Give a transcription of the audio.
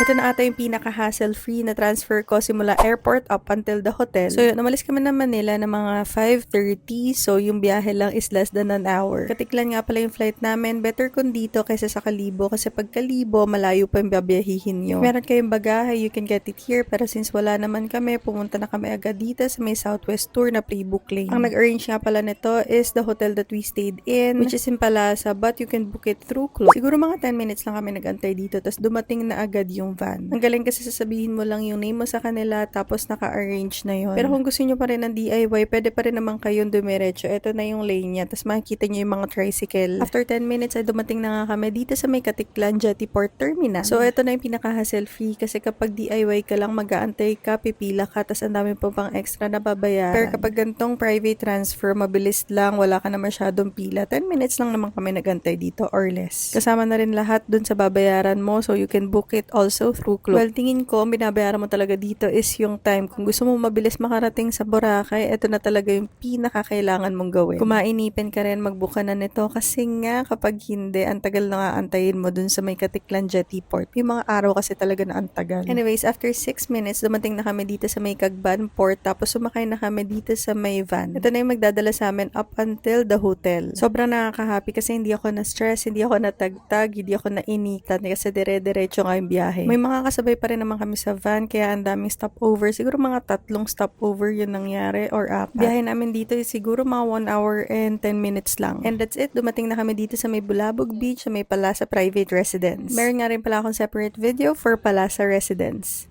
Ito na ata yung pinaka-hassle-free na transfer ko simula airport up until the hotel. So yun, umalis kami ng Manila ng mga 5:30. So yung biyahe lang is less than an hour. Katiklan nga pala yung flight namin. Better kung dito kaysa sa Kalibo. Kasi pag Kalibo, malayo pa yung babiyahihin nyo. If meron kayong bagahe, you can get it here. Pero since wala naman kami, pumunta na kami agad dito sa may Southwest Tour na pre-book lane. Ang nag-arrange nga pala nito is the hotel that we stayed in, which is in Palasa, but you can book it through Klook. Siguro mga 10 minutes lang kami nag-antay dito. Tapos dumating na agad yung van. Ang galing kasi sasabihin mo lang yung name mo sa kanila tapos naka-arrange na yon. Pero kung gusto nyo pa rin ng DIY, pwede pa rin naman kayong dumiretso. Ito na yung lane niya. Tapos makikita nyo yung mga tricycle. After 10 minutes ay dumating na nga kami dito sa may Katiklan Jettyport Terminal. So ito na yung pinaka-hassle free kasi kapag DIY ka lang, mag-aantay ka, pipila ka, tapos ang dami pa pang extra na babayaran. Pero kapag gantong private transfer, mabilis lang, wala ka na masyadong pila. 10 minutes lang naman kami nag-antay dito or less. Kasama na rin lahat dun sa babayaran mo, so you can book it also through Klook. Well, tingin ko, binabayaran mo talaga dito is yung time. Kung gusto mo mabilis makarating sa Boracay, ito na talaga yung pinakakailangan mong gawin. Kung mainipin ka rin, magbook ka na nito kasi nga kapag hindi, ang tagal na aantayin mo dun sa may Katiklan Jettyport. Yung mga araw kasi talaga na ang tagal. Anyways, after 6 minutes, dumating na kami dito sa may Cagban Port, tapos sumakay na kami dito sa may van. Ito na yung magdadala sa amin up until the hotel. Sobrang nakaka-happy kasi hindi ako na-stress, hindi ako natagtag, hindi ako nainitan kasi dire-diretso nga yung biyahe. May mga kasabay pa rin naman kami sa van, kaya ang daming stopover. Siguro mga 3 stopover yun nangyari or 4. Biyahe namin dito is siguro mga 1 hour and 10 minutes lang. And that's it. Dumating na kami dito sa may Bulabog Beach, sa may Palasa Private Residence. Meron nga rin pala akong separate video for Palasa Residence.